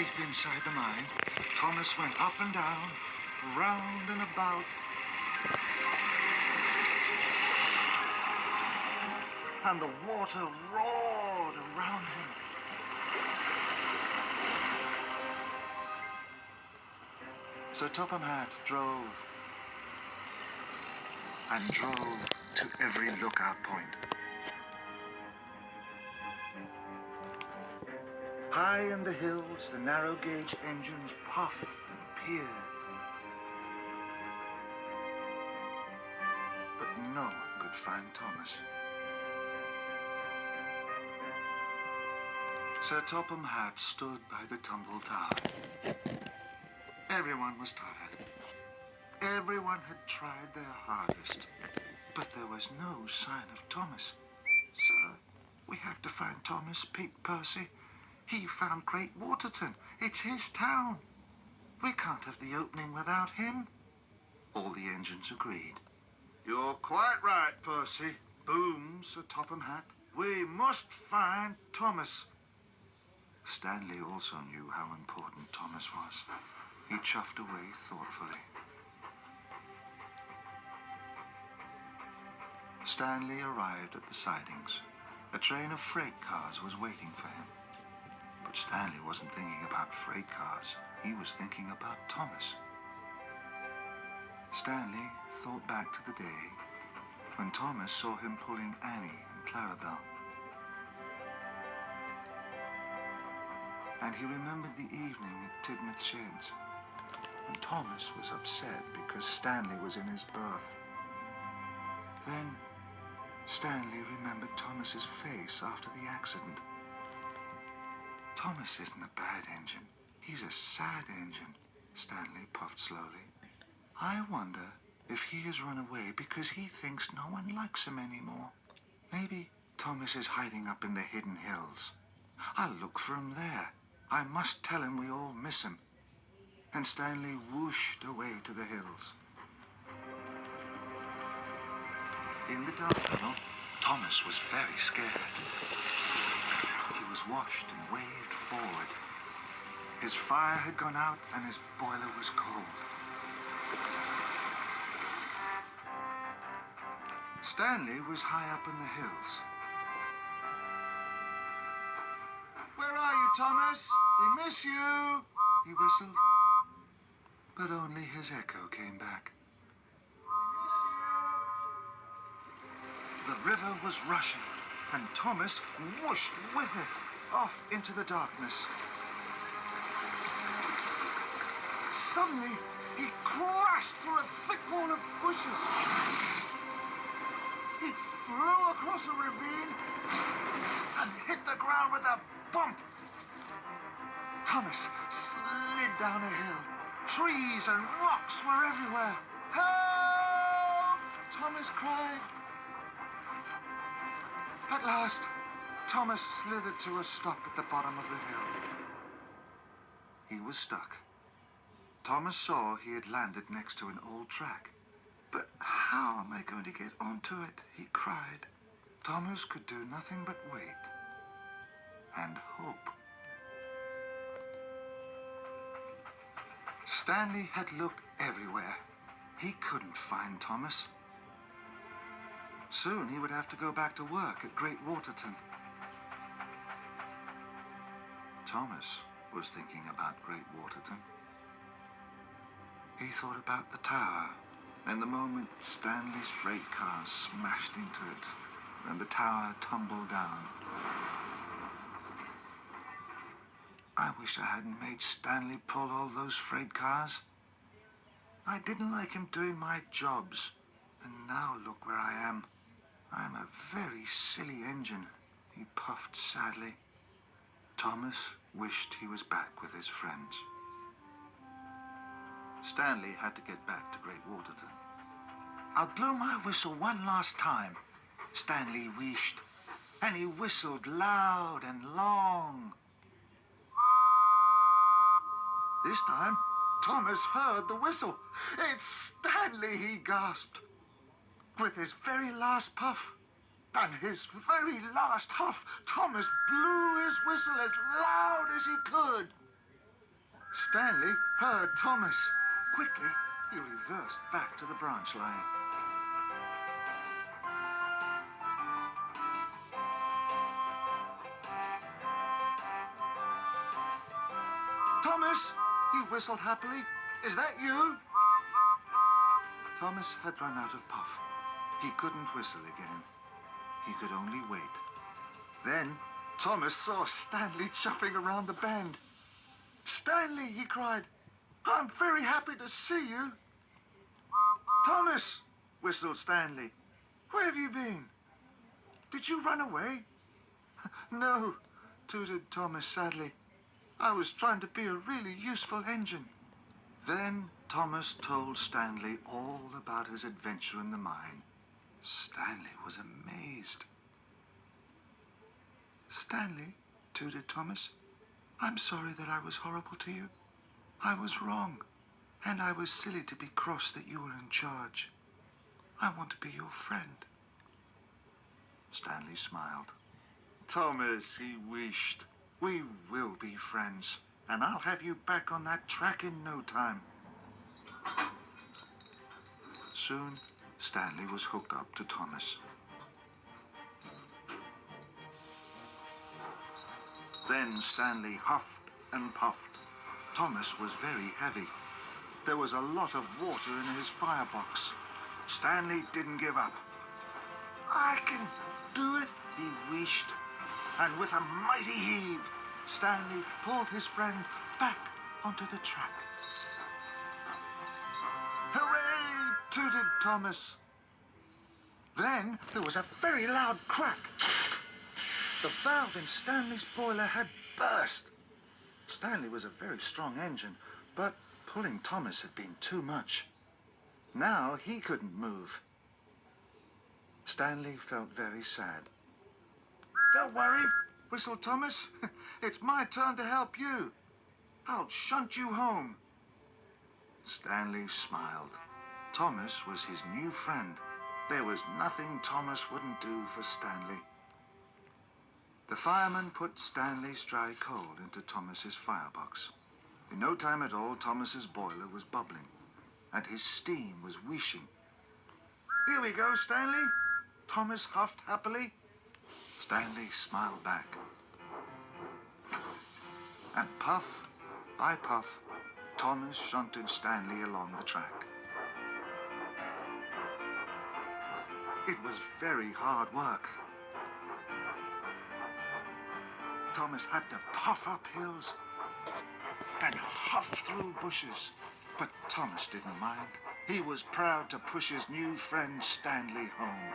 Deep inside the mine, Thomas went up and down, round and about. And the water roared around him. So Topham Hatt drove and drove to every lookout point. High in the hills, the narrow-gauge engines puffed and peered. But no one could find Thomas. Sir Topham Hatt stood by the tumble tower. Everyone was tired. Everyone had tried their hardest. But there was no sign of Thomas. Sir, we have to find Thomas, Pinkie-Percy. He found Great Waterton. It's his town. We can't have the opening without him. All the engines agreed. You're quite right, Percy. Boom, Sir Topham Hatt. We must find Thomas. Stanley also knew how important Thomas was. He chuffed away thoughtfully. Stanley arrived at the sidings. A train of freight cars was waiting for him. But Stanley wasn't thinking about freight cars. He was thinking about Thomas. Stanley thought back to the day when Thomas saw him pulling Annie and Clarabelle. And he remembered the evening at Tidmouth Sheds. And Thomas was upset because Stanley was in his berth. Then Stanley remembered Thomas's face after the accident. Thomas isn't a bad engine. He's a sad engine, Stanley puffed slowly. I wonder if he has run away because he thinks no one likes him anymore. Maybe Thomas is hiding up in the hidden hills. I'll look for him there. I must tell him we all miss him. And Stanley whooshed away to the hills. In the dark tunnel, Thomas was very scared. He was washed and waved forward. His fire had gone out and his boiler was cold. Stanley was high up in the hills. Where are you, Thomas? We miss you, he whistled. But only his echo came back. We miss you. The river was rushing, and Thomas whooshed with it off into the darkness. Suddenly, he crashed through a thick wall of bushes. He flew across a ravine and hit the ground with a bump. Thomas slid down a hill. Trees and rocks were everywhere. Help! Thomas cried. At last, Thomas slithered to a stop at the bottom of the hill. He was stuck. Thomas saw he had landed next to an old track. But how am I going to get onto it? He cried. Thomas could do nothing but wait and hope. Stanley had looked everywhere. He couldn't find Thomas. Soon he would have to go back to work at Great Waterton. Thomas was thinking about Great Waterton. He thought about the tower, and the moment Stanley's freight car smashed into it, and the tower tumbled down. I wish I hadn't made Stanley pull all those freight cars. I didn't like him doing my jobs, and now look where I am. I'm a very silly engine, he puffed sadly. Thomas wished he was back with his friends. Stanley had to get back to Great Waterton. I'll blow my whistle one last time, Stanley wished, and he whistled loud and long. This time, Thomas heard the whistle. It's Stanley, he gasped. With his very last puff and his very last huff, Thomas blew his whistle as loud as he could. Stanley heard Thomas. Quickly, he reversed back to the branch line. Thomas, he whistled happily. Is that you? Thomas had run out of puff. He couldn't whistle again. He could only wait. Then Thomas saw Stanley chuffing around the bend. Stanley, he cried, I'm very happy to see you. Thomas, whistled Stanley, where have you been? Did you run away? No, tooted Thomas sadly. I was trying to be a really useful engine. Then Thomas told Stanley all about his adventure in the mine. Stanley was amazed. Stanley, tooted Thomas, I'm sorry that I was horrible to you. I was wrong, and I was silly to be cross that you were in charge. I want to be your friend. Stanley smiled. Thomas, he wished. We will be friends, and I'll have you back on that track in no time. Soon, Stanley was hooked up to Thomas. Then Stanley huffed and puffed. Thomas was very heavy. There was a lot of water in his firebox. Stanley didn't give up. I can do it, he wished. And with a mighty heave, Stanley pulled his friend back onto the track. Hooray! Tooted Thomas. Then there was a very loud crack. The valve in Stanley's boiler had burst. Stanley was a very strong engine, but pulling Thomas had been too much. Now he couldn't move. Stanley felt very sad. Don't worry, whistled Thomas. It's my turn to help you. I'll shunt you home. Stanley smiled. Thomas was his new friend. There was nothing Thomas wouldn't do for Stanley. The fireman put Stanley's dry coal into Thomas's firebox. In no time at all, Thomas's boiler was bubbling, and his steam was wheeshing. Here we go, Stanley. Thomas huffed happily. Stanley smiled back. And puff by puff, Thomas shunted Stanley along the track. It was very hard work. Thomas had to puff up hills and huff through bushes. But Thomas didn't mind. He was proud to push his new friend Stanley home.